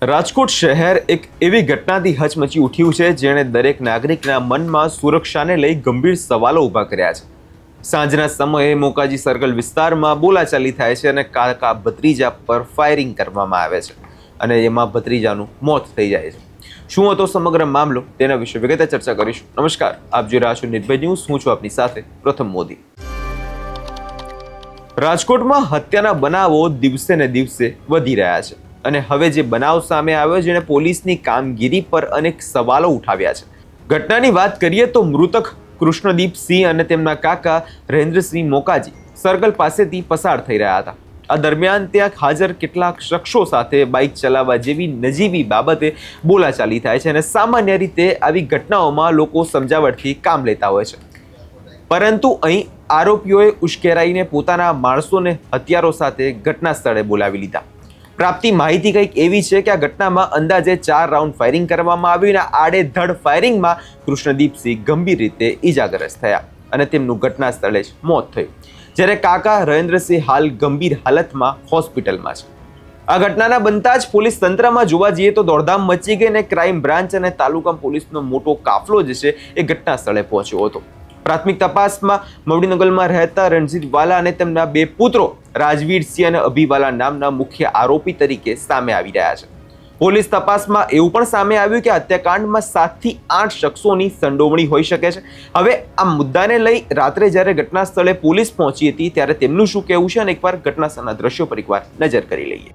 રાજકોટ શહેર એક એવી ઘટનાથી હચમચી ઉઠ્યું છે જેણે દરેક નાગરિકના મનમાં સુરક્ષાને લઈ ગંભીર સવાલો ઊભા કર્યા છે. સાંજના સમયે મોકાજી સર્કલ વિસ્તારમાં બોલાચાલી થાય છે અને કાકા ભત્રીજા પર ફાયરિંગ કરવામાં આવે છે અને એમાં ભત્રીજાનું મોત થઈ જાય છે. શું હતો સમગ્ર મામલો તેના વિશે વિગતે ચર્ચા કરીશું. નમસ્કાર, આપ જોઈ રહ્યા છો નિર્ભય ન્યૂઝ. હું છું આપની સાથે પ્રથમ મોદી. રાજકોટમાં હત્યાના બનાવો દિવસે ને દિવસે વધી રહ્યા છે અને હવે જે બનાવ સામે આવ્યો જેણે પોલીસની કામગીરી પર અનેક સવાલો ઉઠાવ્યા છે. ઘટનાની વાત કરીએ તો મૃતક કૃષ્ણદીપસિંહ અને તેમના કાકા રહેન્દ્રસિંહ મોકાજી સર્કલ પાસેથી પસાર થઈ રહ્યા હતા. આ દરમિયાન ત્યાં હાજર કેટલાક શખ્સો સાથે બાઇક ચલાવવા જેવી નજીવી બાબતે બોલાચાલી થાય છે અને સામાન્ય રીતે આવી ઘટનાઓમાં લોકો સમજાવટથી કામ લેતા હોય છે. પરંતુ અહીં આરોપીઓએ ઉશ્કેરાઈને પોતાના માણસોને હથિયારો સાથે ઘટના સ્થળે બોલાવી લીધા. પ્રાપ્તિ માહિતી કંઈક એવી છે કે આ ઘટનામાં અંદાજે 4 રાઉન્ડ ફાયરિંગ કરવામાં આવ્યું અને આડેધડ ફાયરિંગમાં કૃષ્ણદીપસિંહ ગંભીર રીતે ઈજાગ્રસ્ત થયા અને તેમનું ઘટના સ્થળે જ મોત થયું, જ્યારે કાકા રહેન્દ્રસિંહ હાલ ગંભીર હાલતમાં હોસ્પિટલમાં છે. આ ઘટનાના બનતા જ પોલીસ તંત્રમાં જોવા જઈએ તો દોડધામ મચી ગઈ અને ક્રાઇમ બ્રાન્ચ અને તાલુકા પોલીસનો મોટો કાફલો જે છે એ ઘટના સ્થળે પહોંચ્યો હતો. પ્રાથમિક તપાસમાં મવડીનગરમાં રહેતા રણજીત વાલા અને તેમના 2 પુત્રો રાજવીરસિંહ અને અભિવાલા નામના મુખ્ય આરોપી તરીકે સામે આવી રહ્યા છે. પોલીસ તપાસમાં એવું પણ સામે આવ્યું કે હત્યાકાંડમાં 7 થી 8 શખ્સોની સંડોવણી હોઈ શકે છે. હવે આ મુદ્દાને લઈ રાત્રે જ્યારે ઘટના સ્થળે પોલીસ પહોંચી હતી ત્યારે તેમનું શું કહેવું છે અને એકવાર ઘટના સ્થળના દ્રશ્યો પર એકવાર નજર કરી લઈએ.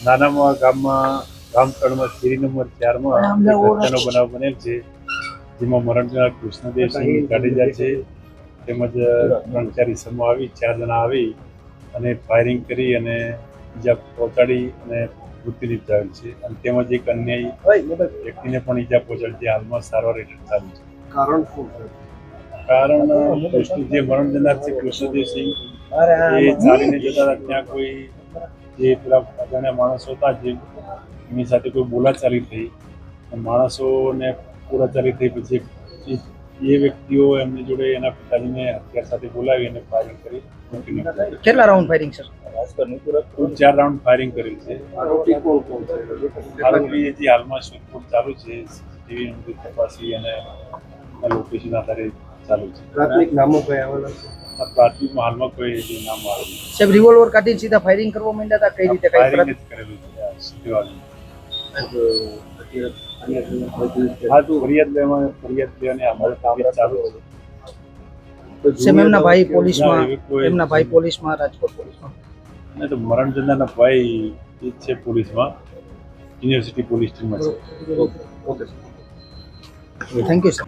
નાનામાં ગામમાં ગામતળમાં શેરી નંબર 4 માં હત્યાનો બનાવ બનેલ છે, જેમાં મરણ જનાર કૃષ્ણદેવસિંહ જાડેજા છે તેમજ 3-4 ઇસમો આવી 4 જણા આવી અને ફાયરિંગ કરી અને ઈજા પહોંચાડી અને મૃત્યુ નિપજાવેલ છે અને તેમજ એક અન્ય વ્યક્તિને પણ ઈજા પહોંચાડી છે. હાલમાં સારવાર હેઠળ ચાલુ છે. કારણ શું છે? કારણ જે મરણ જનાર છે કૃષ્ણદેવસિંહ એ ચાલીને જતા હતા, ત્યાં કોઈ જે પેલા અજાણ્યા માણસો હતા જે એની સાથે કોઈ બોલાચાલી થઈ, માણસોને બોલાચાલી થઈ પછી એ વ્યક્તિઓ એમની જોડે એના પિતાજીને હથિયાર સાથે બોલાવી અને ફાયરિંગ કરી. કેટલા round firing sir? 4 round firing કરેલ છે. આરોપી કોણ કોણ છે? આરોપી જે હાલમાં શોધખોળ ચાલુ છે, સીસીટીવી તપાસી અને લોકેશન આધારે ચાલુ છે. પ્રાથમિક નામો કયા આવેલા છે? પ્રાથમિકમાં હાલમાં કોઈ નામ આવેલું સાહેબ રિવોલ્વર કાઢીને સીધા ફાયરિંગ કરવા માંડ્યા હતા, કઈ રીતે ફાયરિંગ જ કરેલું છે સીધી વાત. હા, તો ફરિયાદ લેવાની અમારે કામ ચાલુ છે. સાહેબ એમના ભાઈ પોલીસમાં રાજકોટ પોલીસમાં તો મરણ જનારના ભાઈ એ છે પોલીસમાં, યુનિવર્સિટી પોલીસ ટીમમાં છે. Okay thank you sir.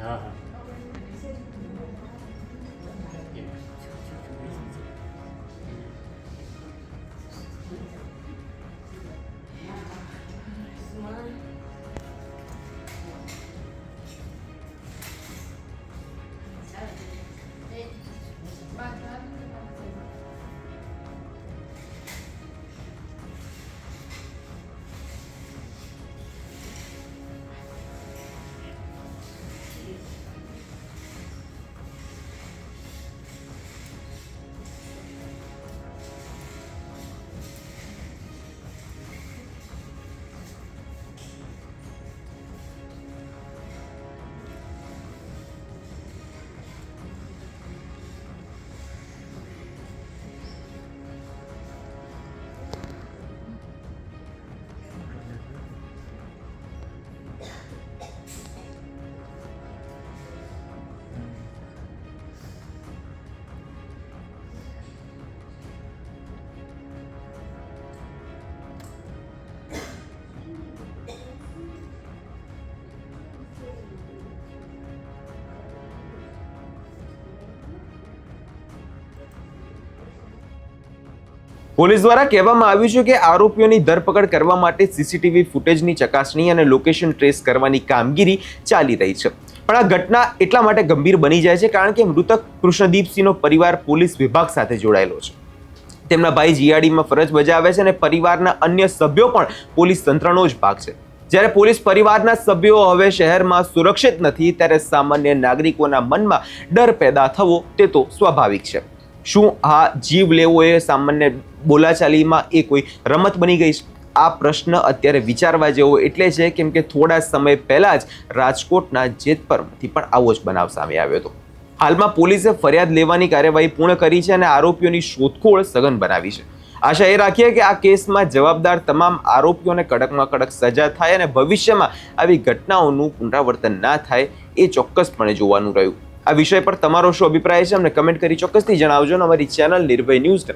હા હા પોલીસ દ્વારા કહેવામાં આવ્યું છે કે આરોપીઓની ધરપકડ કરવા માટે સીસીટીવી ફૂટેજની ચકાસણી અને લોકેશન ટ્રેસ કરવાની કામગીરી ચાલી રહી છે. પણ આ ઘટના એટલા માટે ગંભીર બની જાય છે કારણ કે મૃતક કૃષ્ણદીપસિંહનો પરિવાર પોલીસ વિભાગ સાથે જોડાયેલો છે. તેમના ભાઈ જીઆરડીમાં ફરજ બજાવે છે અને પરિવારના અન્ય સભ્યો પણ પોલીસ તંત્રનો જ ભાગ છે. જ્યારે પોલીસ પરિવારના સભ્યો હવે શહેરમાં સુરક્ષિત નથી ત્યારે સામાન્ય નાગરિકોના મનમાં ડર પેદા થવો તે તો સ્વાભાવિક છે. શું આ જીવ લેવો એ સામાન્ય બોલાચાલીમાં એ કોઈ રમત બની ગઈ છે? આ પ્રશ્ન અત્યારે વિચારવા જેવો એટલે છે કેમ કે થોડા સમય પહેલા જ રાજકોટના જેતપરમાંથી પણ આવો જ બનાવ સામે આવ્યો હતો. હાલમાં પોલીસે ફરિયાદ લેવાની કાર્યવાહી પૂર્ણ કરી છે અને આરોપીઓની શોધખોળ સઘન બનાવી છે. આશા એ રાખીએ કે આ કેસમાં જવાબદાર તમામ આરોપીઓને કડકમાં કડક સજા થાય અને ભવિષ્યમાં આવી ઘટનાઓનું પુનરાવર્તન ના થાય એ ચોક્કસપણે જોવાનું રહ્યું. આ વિષય પર તમારો શું અભિપ્રાય છે અમને કમેન્ટ કરી ચોક્કસથી જણાવજો અને અમારી ચેનલ નિર્ભય ન્યૂઝને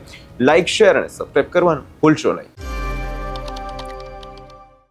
લાઇક, શેર અને સબસ્ક્રાઇબ કરવાનું ભૂલશો નહીં.